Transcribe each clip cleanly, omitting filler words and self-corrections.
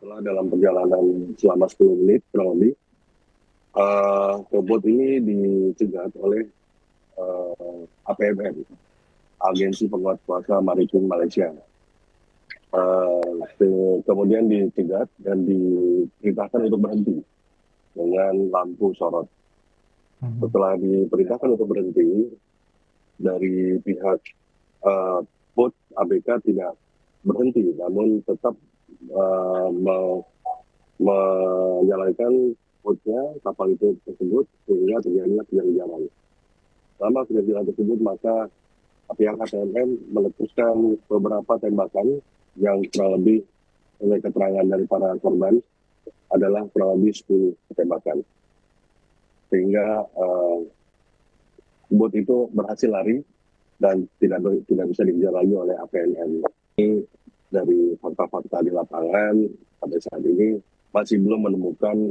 Setelah dalam perjalanan selama 10 menit kurang lebih, robot ini dicegat oleh APMM, Agensi Penguat Kuasa Maritim Malaysia. Kemudian dicegat dan diperintahkan untuk berhenti dengan lampu sorot. Setelah diperintahkan untuk berhenti, dari pihak bot ABK tidak berhenti, namun tetap menyalakan botnya kapal itu tersebut sehingga terjadinya penjarahan. Selama penjarahan tersebut, maka pihak APMM meletuskan beberapa tembakan yang kurang lebih oleh keterangan dari para korban adalah kurang lebih 10 tembakan. Sehingga bot itu berhasil lari dan tidak bisa dikejar lagi oleh APMM. Ini dari fakta-fakta di lapangan pada saat ini masih belum menemukan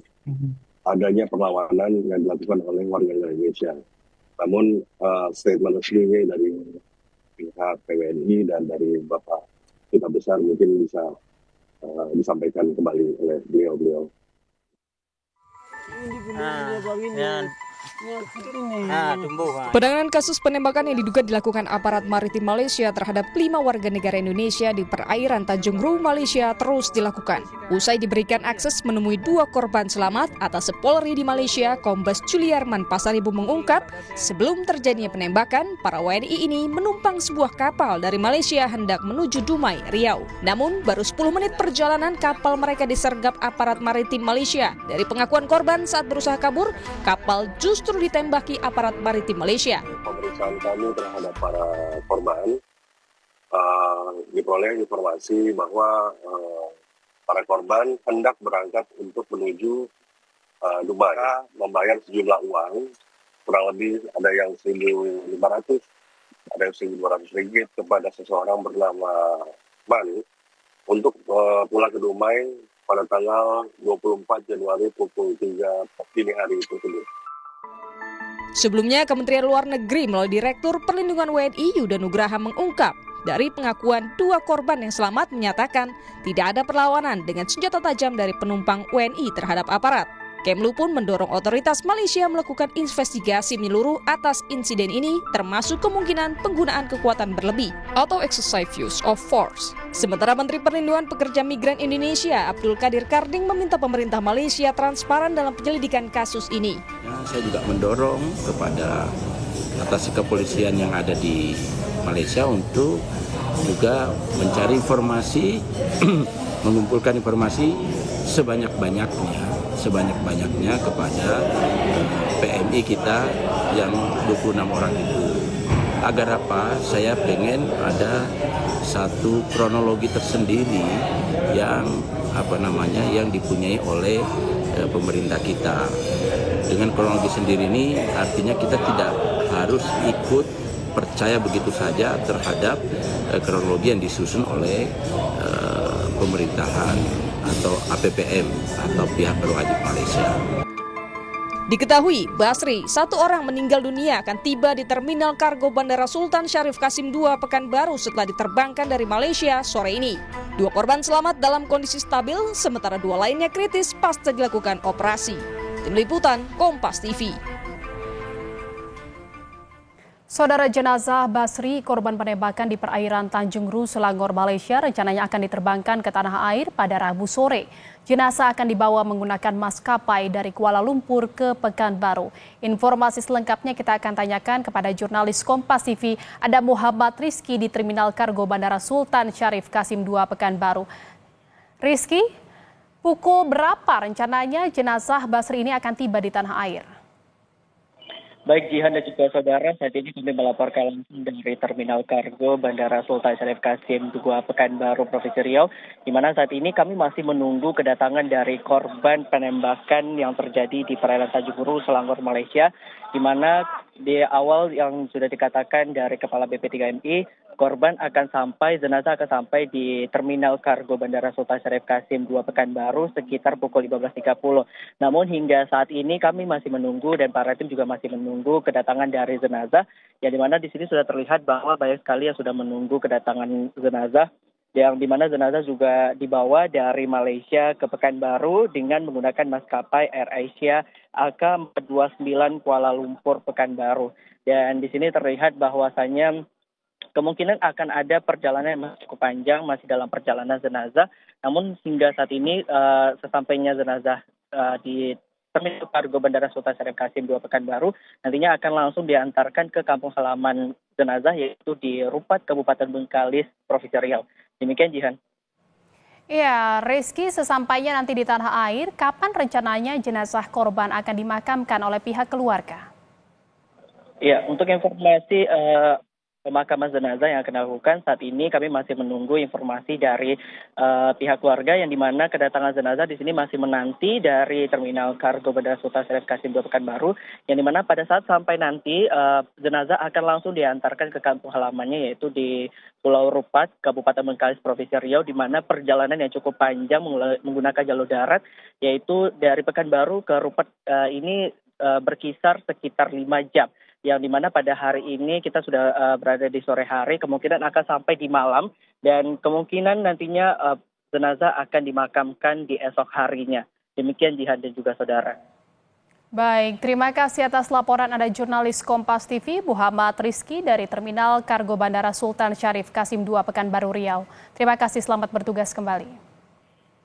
adanya perlawanan yang dilakukan oleh warga Indonesia. Namun statement resmi dari pihak PWNI dan dari Bapak Duta Besar mungkin bisa disampaikan kembali oleh beliau-beliau. Penanganan kasus penembakan yang diduga dilakukan aparat maritim Malaysia terhadap 5 warga negara Indonesia di perairan Tanjung Ru, Malaysia terus dilakukan. Usai diberikan akses menemui 2 korban selamat, atas Polri di Malaysia, Kombes Juliarman Pasaribu mengungkap, sebelum terjadinya penembakan, para WNI ini menumpang sebuah kapal dari Malaysia hendak menuju Dumai, Riau. Namun, baru 10 menit perjalanan kapal mereka disergap aparat maritim Malaysia. Dari pengakuan korban saat berusaha kabur, kapal justru ditembaki aparat maritim Malaysia. Pemeriksaan kami terhadap para korban diperoleh informasi bahwa para korban hendak berangkat untuk menuju Dubai, membayar sejumlah uang, kurang lebih ada yang 1.500, ada yang 1.200 ringgit kepada seseorang bernama Manu untuk pulang ke Dumai pada tanggal 24 Januari pukul 3 dini hari tersebut. Sebelumnya, Kementerian Luar Negeri melalui Direktur Perlindungan WNI Yuda Nugraha mengungkap, dari pengakuan 2 korban yang selamat menyatakan tidak ada perlawanan dengan senjata tajam dari penumpang WNI terhadap aparat. Kemlu pun mendorong otoritas Malaysia melakukan investigasi menyeluruh atas insiden ini, termasuk kemungkinan penggunaan kekuatan berlebih atau excessive use of force. Sementara Menteri Perlindungan Pekerja Migran Indonesia Abdul Qadir Karding meminta pemerintah Malaysia transparan dalam penyelidikan kasus ini. Saya juga mendorong kepada atas kepolisian yang ada di Malaysia untuk juga mencari informasi, mengumpulkan informasi sebanyak-banyaknya kepada PMI kita yang 26 orang itu. Agar apa? Saya pengen ada satu kronologi tersendiri yang yang dipunyai oleh pemerintah kita. Dengan kronologi sendiri ini artinya kita tidak harus ikut percaya begitu saja terhadap kronologi yang disusun oleh pemerintahan atau APPM atau pihak berwajib Malaysia. Diketahui, Basri, 1 orang meninggal dunia akan tiba di Terminal Kargo Bandara Sultan Syarif Kasim II Pekanbaru setelah diterbangkan dari Malaysia sore ini. 2 korban selamat dalam kondisi stabil, sementara 2 lainnya kritis pasca dilakukan operasi. Tim Liputan, Kompas TV. Saudara, jenazah Basri, korban penembakan di perairan Tanjung Ru, Selangor, Malaysia, rencananya akan diterbangkan ke tanah air pada Rabu sore. Jenazah akan dibawa menggunakan maskapai dari Kuala Lumpur ke Pekanbaru. Informasi selengkapnya kita akan tanyakan kepada jurnalis Kompas TV, ada Muhammad Rizky di Terminal Kargo Bandara Sultan Syarif Kasim II Pekanbaru. Rizky, pukul berapa rencananya jenazah Basri ini akan tiba di tanah air? Baik Jihan dan juga saudara, saat ini kami melaporkan langsung dari Terminal Kargo Bandara Sultan Syarif Kasim II Pekanbaru, Provinsi Riau, di mana saat ini kami masih menunggu kedatangan dari korban penembakan yang terjadi di perairan Tanjung Ru, Selangor, Malaysia, di mana di awal yang sudah dikatakan dari Kepala BP3MI, jenazah akan sampai di Terminal Kargo Bandara Sultan Syarif Kasim II Pekanbaru sekitar pukul 15.30. Namun hingga saat ini kami masih menunggu dan para tim juga masih menunggu kedatangan dari jenazah, yang dimana di sini sudah terlihat bahwa banyak sekali yang sudah menunggu kedatangan jenazah yang dimana jenazah juga dibawa dari Malaysia ke Pekanbaru dengan menggunakan maskapai AirAsia AK429 Kuala Lumpur Pekanbaru. Dan di sini terlihat bahwasannya kemungkinan akan ada perjalanan yang cukup panjang masih dalam perjalanan jenazah. Namun hingga saat ini sesampainya jenazah di Terminal Kargo Bandara Sultan Syarif Kasim II Pekanbaru nantinya akan langsung diantarkan ke kampung halaman jenazah yaitu di Rupat, Kabupaten Bengkalis, Provinsi Riau. Demikian Jihan. Ya, Rizky, sesampainya nanti di tanah air, kapan rencananya jenazah korban akan dimakamkan oleh pihak keluarga? Ya, untuk informasi pemakaman jenazah yang akan dilakukan saat ini kami masih menunggu informasi dari pihak keluarga yang dimana kedatangan jenazah di sini masih menanti dari Terminal Kargo Bandara Sultan Syarif Kasim II Pekanbaru yang dimana pada saat sampai nanti jenazah akan langsung diantarkan ke kampung halamannya yaitu di Pulau Rupat, Kabupaten Bengkalis, Provinsi Riau, di mana perjalanan yang cukup panjang menggunakan jalur darat yaitu dari Pekanbaru ke Rupat ini berkisar sekitar 5 jam. Yang dimana pada hari ini kita sudah berada di sore hari, kemungkinan akan sampai di malam, dan kemungkinan nantinya jenazah akan dimakamkan di esok harinya. Demikian Jihan dan juga saudara. Baik, terima kasih atas laporan Anda jurnalis Kompas TV, Muhammad Rizky dari Terminal Kargo Bandara Sultan Syarif Kasim II Pekanbaru Riau. Terima kasih, selamat bertugas kembali.